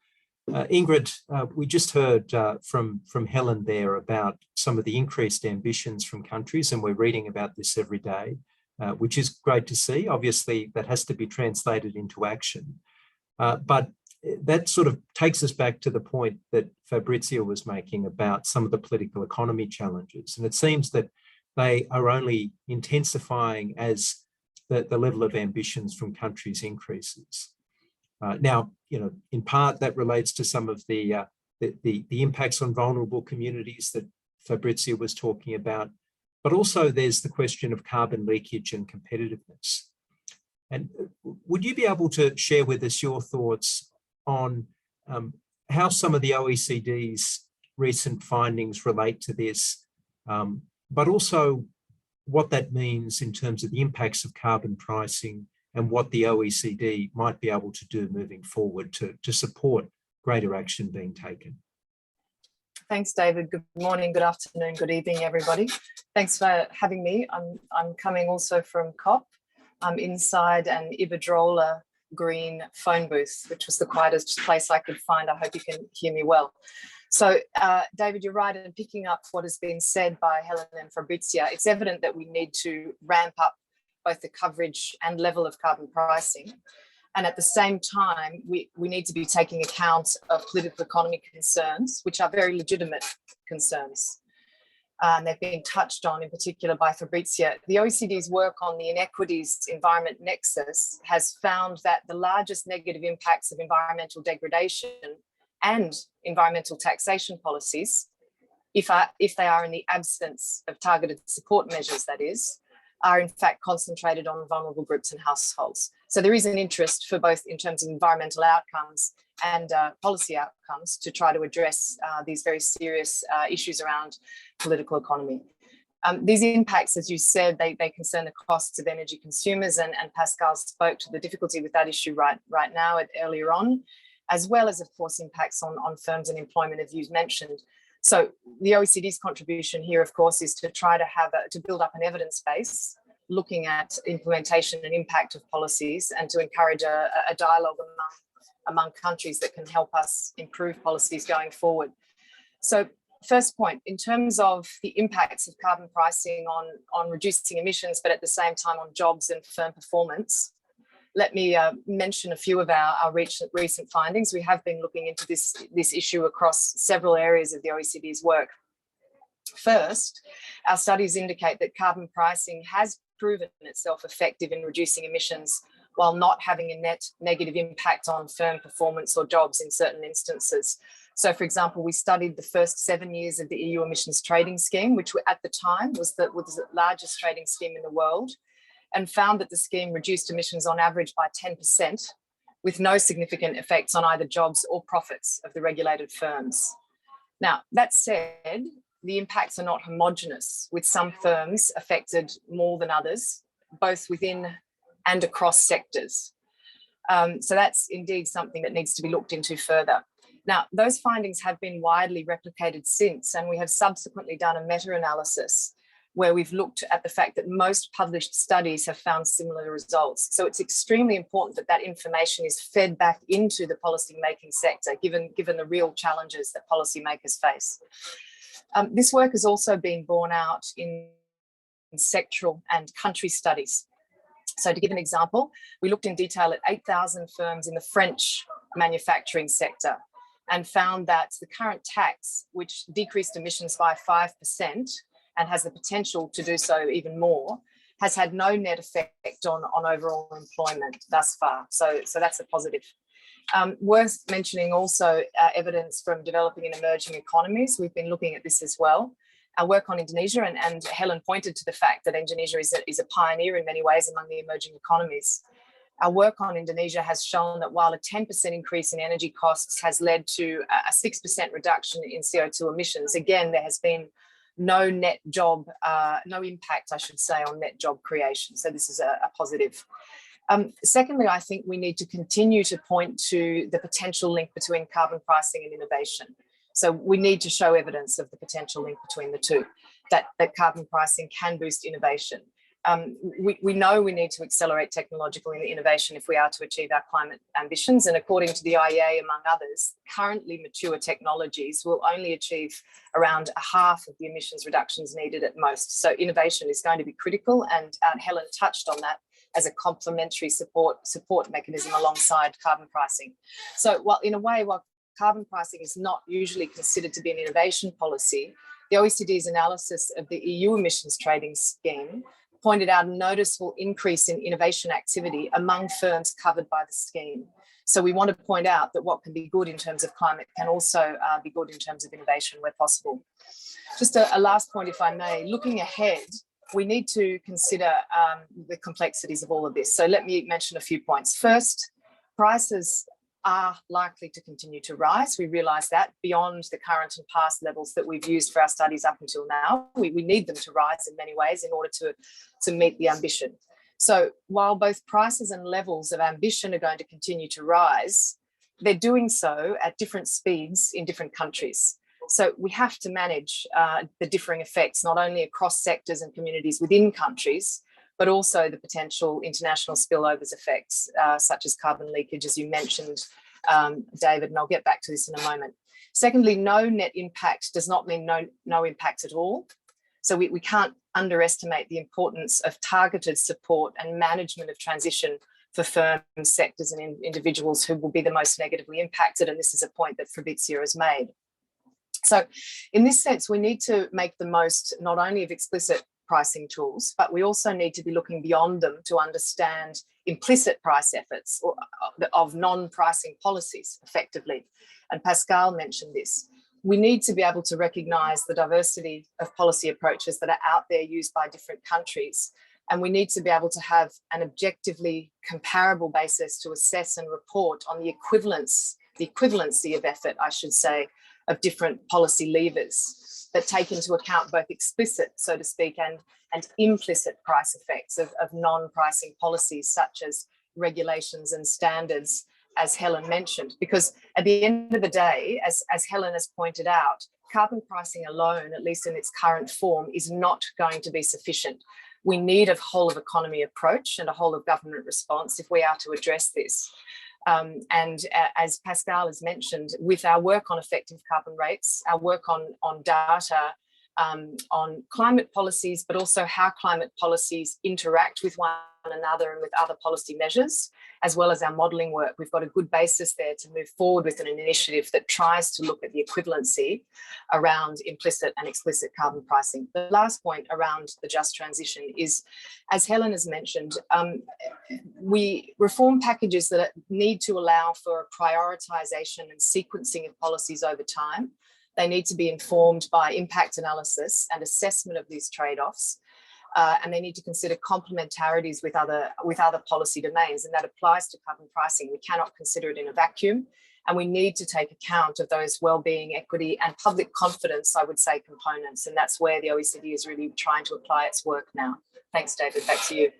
Speaker 1: Ingrid, we just heard from Helen there about some of the increased ambitions from countries, and we're reading about this every day. Which is great to see. Obviously, that has to be translated into action. But that sort of takes us back to the point that Fabrizia was making about some of the political economy challenges. And it seems that they are only intensifying as the level of ambitions from countries increases. Now, in part that relates to some of the impacts on vulnerable communities that Fabrizio was talking about, but also there's the question of carbon leakage and competitiveness. And would you be able to share with us your thoughts on how some of the OECD's recent findings relate to this, but also what that means in terms of the impacts of carbon pricing and what the OECD might be able to do moving forward to support greater action being taken?
Speaker 6: Thanks, David. Good morning, good afternoon, good evening, everybody. Thanks for having me. I'm coming also from COP. I'm inside an Iberdrola green phone booth, which was the quietest place I could find. I hope you can hear me well. So, David, you're right in picking up what has been said by Helen and Fabrizio. It's evident that we need to ramp up both the coverage and level of carbon pricing. And at the same time, we need to be taking account of political economy concerns, which are very legitimate concerns. They've been touched on in particular by Fabrizio. The OECD's work on the inequities environment nexus has found that the largest negative impacts of environmental degradation and environmental taxation policies, if they are in the absence of targeted support measures, that is, are in fact concentrated on vulnerable groups and households. So there is an interest for both in terms of environmental outcomes and policy outcomes to try to address these very serious issues around political economy. These impacts, as you said, they concern the costs of energy consumers, and Pascal spoke to the difficulty with that issue right now earlier on, as well as, of course, impacts on firms and employment, as you mentioned. So the OECD's contribution here, of course, is to try to build up an evidence base, looking at implementation and impact of policies, and to encourage a dialogue among countries that can help us improve policies going forward. So first point, in terms of the impacts of carbon pricing on reducing emissions, but at the same time on jobs and firm performance, let me mention a few of our recent findings. We have been looking into this issue across several areas of the OECD's work. First, our studies indicate that carbon pricing has proven itself effective in reducing emissions while not having a net negative impact on firm performance or jobs in certain instances. So, for example, we studied the first 7 years of the EU emissions trading scheme, which at the time was the largest trading scheme in the world, and found that the scheme reduced emissions on average by 10%, with no significant effects on either jobs or profits of the regulated firms. Now, that said, the impacts are not homogenous, with some firms affected more than others, both within and across sectors. So that's indeed something that needs to be looked into further. Now, those findings have been widely replicated since, and we have subsequently done a meta-analysis where we've looked at the fact that most published studies have found similar results. So it's extremely important that that information is fed back into the policy-making sector, given the real challenges that policymakers face. This work has also been borne out in sectoral and country studies. So to give an example, we looked in detail at 8,000 firms in the French manufacturing sector and found that the current tax, which decreased emissions by 5%, and has the potential to do so even more, has had no net effect on overall employment thus far. So that's a positive. Worth mentioning also evidence from developing and emerging economies. We've been looking at this as well. Our work on Indonesia, and Helen pointed to the fact that Indonesia is a pioneer in many ways among the emerging economies. Our work on Indonesia has shown that while a 10% increase in energy costs has led to a 6% reduction in CO2 emissions, again, there has been no impact, I should say, on net job creation. So this is a positive. Secondly, I think we need to continue to point to the potential link between carbon pricing and innovation. So we need to show evidence of the potential link between the two, that carbon pricing can boost innovation. We know we need to accelerate technological innovation if we are to achieve our climate ambitions. And according to the IEA, among others, currently mature technologies will only achieve around half of the emissions reductions needed at most. So innovation is going to be critical, and Helen touched on that as a complementary support mechanism alongside carbon pricing. So while carbon pricing is not usually considered to be an innovation policy, the OECD's analysis of the EU emissions trading scheme pointed out a noticeable increase in innovation activity among firms covered by the scheme. So we want to point out that what can be good in terms of climate can also be good in terms of innovation where possible. Just a last point, if I may, looking ahead, we need to consider the complexities of all of this. So let me mention a few points. First, prices are likely to continue to rise. We realise that beyond the current and past levels that we've used for our studies up until now. We need them to rise in many ways in order to meet the ambition. So while both prices and levels of ambition are going to continue to rise, they're doing so at different speeds in different countries. So we have to manage the differing effects, not only across sectors and communities within countries, but also the potential international spillovers effects, such as carbon leakage, as you mentioned, David, and I'll get back to this in a moment. Secondly, no net impact does not mean no impact at all. So we can't underestimate the importance of targeted support and management of transition for firms, sectors and individuals who will be the most negatively impacted. And this is a point that Fabrizio has made. So in this sense, we need to make the most not only of explicit pricing tools, but we also need to be looking beyond them to understand implicit price efforts of non-pricing policies effectively. And Pascal mentioned this. We need to be able to recognise the diversity of policy approaches that are out there used by different countries. And we need to be able to have an objectively comparable basis to assess and report on the equivalency of effort, I should say, of different policy levers that take into account both explicit, so to speak, and implicit price effects of non-pricing policies such as regulations and standards, as Helen mentioned. Because at the end of the day, as Helen has pointed out, carbon pricing alone, at least in its current form, is not going to be sufficient. We need a whole of economy approach and a whole of government response if we are to address this. And as Pascal has mentioned, with our work on effective carbon rates, our work on data, on climate policies, but also how climate policies interact with one another and with other policy measures, as well as our modelling work, we've got a good basis there to move forward with an initiative that tries to look at the equivalency around implicit and explicit carbon pricing. The last point around the just transition is, as Helen has mentioned, we reform packages that need to allow for a prioritisation and sequencing of policies over time. They need to be informed by impact analysis and assessment of these trade-offs. And they need to consider complementarities with other policy domains, and that applies to carbon pricing. We cannot consider it in a vacuum, and we need to take account of those well-being, equity and public confidence, I would say, components, and that's where the OECD is really trying to apply its work now. Thanks, David, back to you.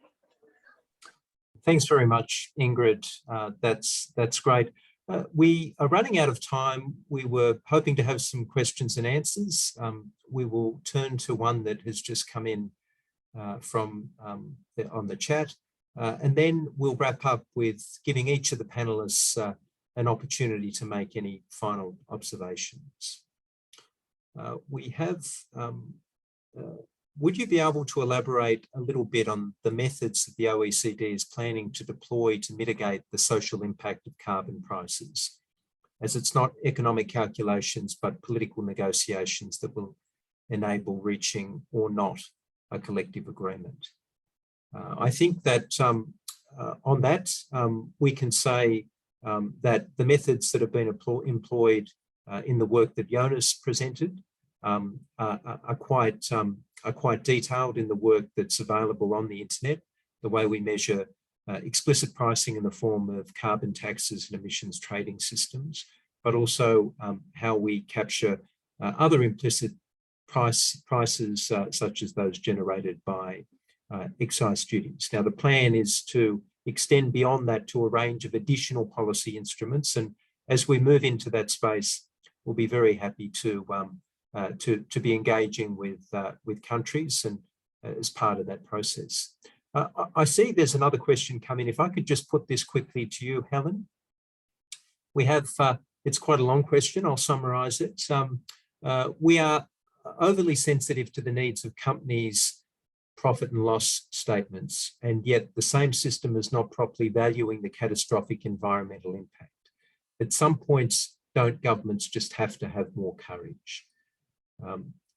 Speaker 1: Thanks very much, Ingrid. That's great. We are running out of time. We were hoping to have some questions and answers. We will turn to one that has just come in on the chat, and then we'll wrap up with giving each of the panelists an opportunity to make any final observations. Would you be able to elaborate a little bit on the methods that the OECD is planning to deploy to mitigate the social impact of carbon prices, as it's not economic calculations but political negotiations that will enable reaching or not a collective agreement? I think that on that, we can say that the methods that have been employed in the work that Jonas presented are quite detailed in the work that's available on the internet, the way we measure explicit pricing in the form of carbon taxes and emissions trading systems, but also how we capture other implicit prices such as those generated by excise duties. Now, the plan is to extend beyond that to a range of additional policy instruments, and as we move into that space, we'll be very happy to be engaging with countries and as part of that process. I see there's another question coming. If I could just put this quickly to you, Helen. We have, it's quite a long question, I'll summarise it. We are overly sensitive to the needs of companies' profit and loss statements, and yet the same system is not properly valuing the catastrophic environmental impact. At some points, don't governments just have to have more courage?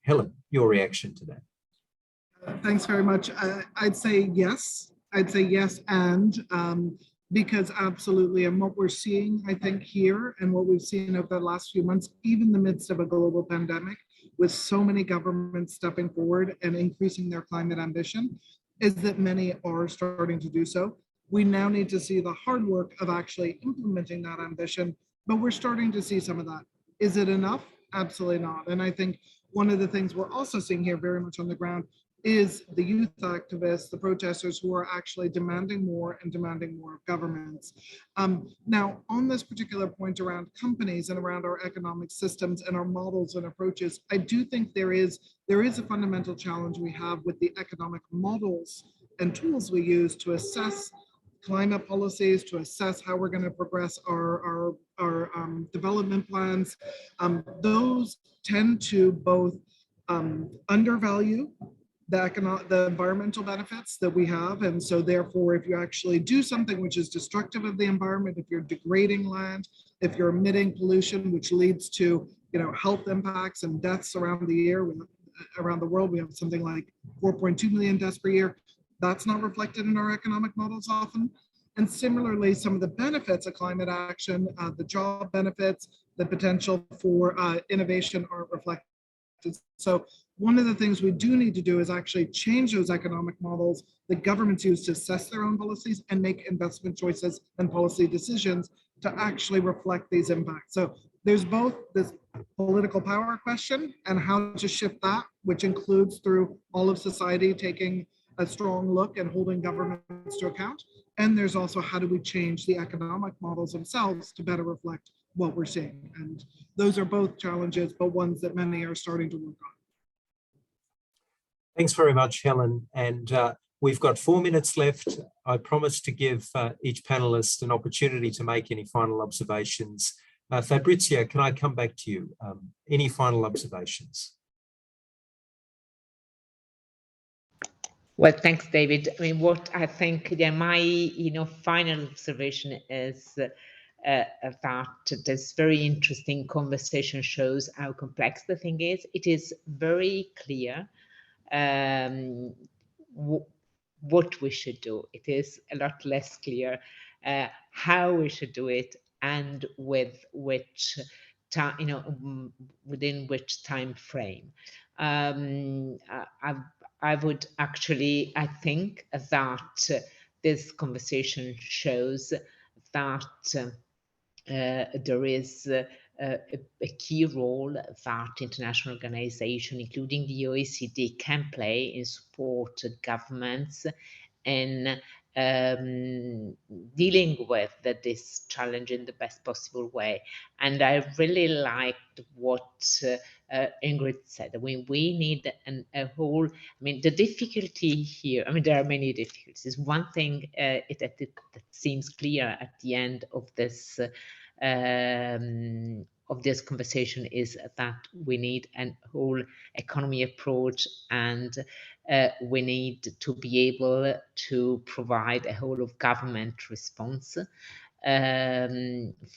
Speaker 1: Helen, your reaction to that?
Speaker 5: Thanks very much. I'd say yes. I'd say yes, and because absolutely, and what we're seeing, I think, here and what we've seen over the last few months, even in the midst of a global pandemic, with so many governments stepping forward and increasing their climate ambition, is that many are starting to do so. We now need to see the hard work of actually implementing that ambition, but we're starting to see some of that. Is it enough? Absolutely not. And I think one of the things we're also seeing here very much on the ground is the youth activists, the protesters who are actually demanding more and demanding more of governments. Now, on this particular point around companies and around our economic systems and our models and approaches, I do think there is a fundamental challenge we have with the economic models and tools we use to assess climate policies, to assess how we're going to progress our development plans. Those tend to both undervalue the environmental benefits that we have. And so therefore, if you actually do something which is destructive of the environment, if you're degrading land, if you're emitting pollution, which leads to health impacts and deaths around the year, around the world, we have something like 4.2 million deaths per year. That's not reflected in our economic models often. And similarly, some of the benefits of climate action, the job benefits, the potential for innovation aren't reflected. So one of the things we do need to do is actually change those economic models that governments use to assess their own policies and make investment choices and policy decisions to actually reflect these impacts. So there's both this political power question and how to shift that, which includes through all of society taking a strong look and holding governments to account. And there's also how do we change the economic models themselves to better reflect what we're seeing. And those are both challenges, but ones that many are starting to work on.
Speaker 1: Thanks very much, Helen. And we've got 4 minutes left. I promise to give each panelist an opportunity to make any final observations. Fabrizia, can I come back to you? Any final observations?
Speaker 4: Well, thanks, David. I mean, what I think, my, final observation is that this very interesting conversation shows how complex the thing is. It is very clear what we should do. It is a lot less clear how we should do it and with which time, within which time frame. I would actually, I think that this conversation shows that there is a key role that international organizations, including the OECD, can play in support governments in dealing with this challenge in the best possible way. And I really liked what Ingrid said. I mean, we need a whole, the difficulty here, there are many difficulties. One thing that seems clear at the end of this conversation is that we need a whole economy approach, and we need to be able to provide a whole of government response.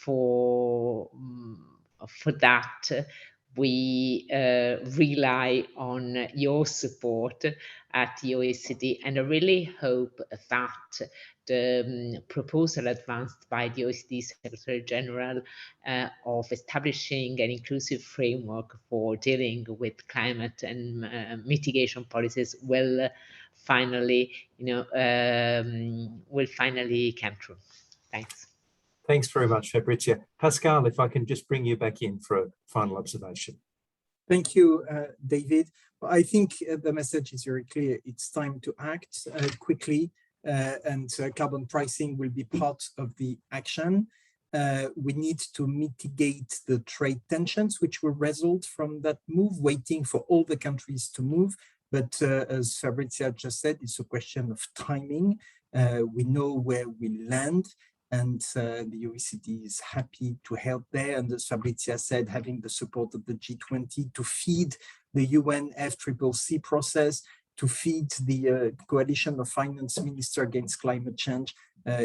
Speaker 4: For that, we rely on your support at the OECD, and I really hope that the proposal advanced by the OECD Secretary General of establishing an inclusive framework for dealing with climate and mitigation policies will finally, come true. Thanks.
Speaker 1: Thanks very much, Fabrizia. Pascal, if I can just bring you back in for a final observation.
Speaker 2: Thank you, David. I think the message is very clear. It's time to act quickly, and carbon pricing will be part of the action. We need to mitigate the trade tensions, which will result from that move, waiting for all the countries to move. But as Fabrizia just said, it's a question of timing. We know where we land, and the OECD is happy to help there. And as Fabrizia said, having the support of the G20 to feed the UNFCCC process, to feed the Coalition of Finance Ministers Against Climate Change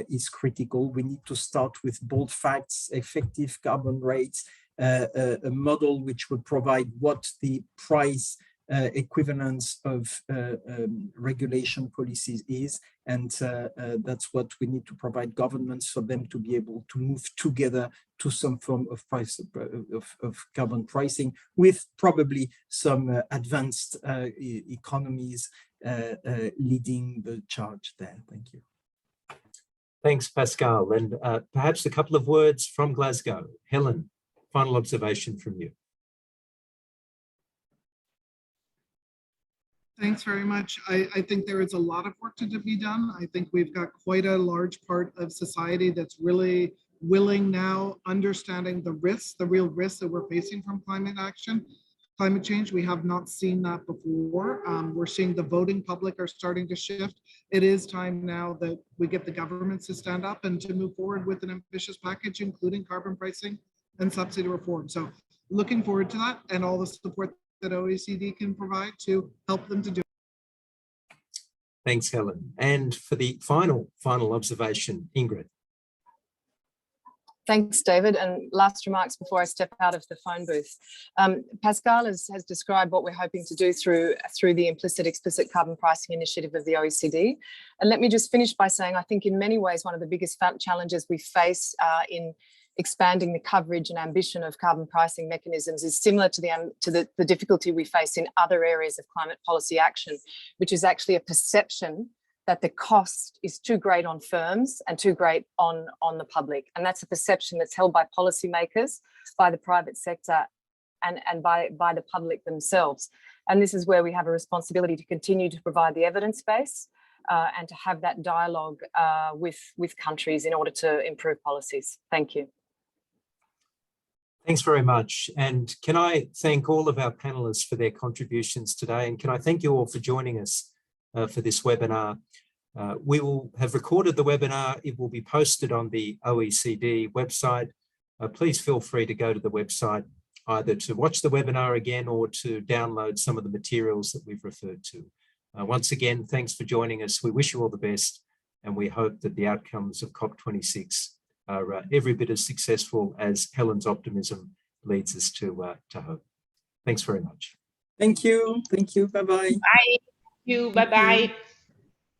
Speaker 2: is critical. We need to start with bold facts, effective carbon rates, a model which would provide what the price equivalence of regulation policies is, and that's what we need to provide governments for them to be able to move together to some form of carbon pricing, with probably some advanced economies leading the charge there. Thank you.
Speaker 1: Thanks, Pascal. And perhaps a couple of words from Glasgow. Helen, final observation from you.
Speaker 5: Thanks very much. I think there is a lot of work to be done. I think we've got quite a large part of society that's really willing now, understanding the risks, the real risks that we're facing from climate change. We have not seen that before. We're seeing the voting public are starting to shift. It is time now that we get the governments to stand up and to move forward with an ambitious package, including carbon pricing and subsidy reform. So looking forward to that, and all the support that OECD can provide to help them to do it.
Speaker 1: Thanks, Helen. And for the final observation, Ingrid.
Speaker 6: Thanks, David. And last remarks before I step out of the phone booth. Pascal has described what we're hoping to do through the implicit-explicit carbon pricing initiative of the OECD. And let me just finish by saying, I think in many ways, one of the biggest challenges we face in expanding the coverage and ambition of carbon pricing mechanisms is similar to the difficulty we face in other areas of climate policy action, which is actually a perception that the cost is too great on firms and too great on the public. And that's a perception that's held by policymakers, by the private sector, and by the public themselves. And this is where we have a responsibility to continue to provide the evidence base and to have that dialogue with countries in order to improve policies. Thank you.
Speaker 1: Thanks very much. And can I thank all of our panelists for their contributions today? And can I thank you all for joining us for this webinar? We will have recorded the webinar. It will be posted on the OECD website. Please feel free to go to the website either to watch the webinar again or to download some of the materials that we've referred to. Once again, thanks for joining us. We wish you all the best, and we hope that the outcomes of COP26 are every bit as successful as Helen's optimism leads us to hope. Thanks very much.
Speaker 2: Thank you. Thank you. Bye-bye.
Speaker 4: Bye. Bye-bye.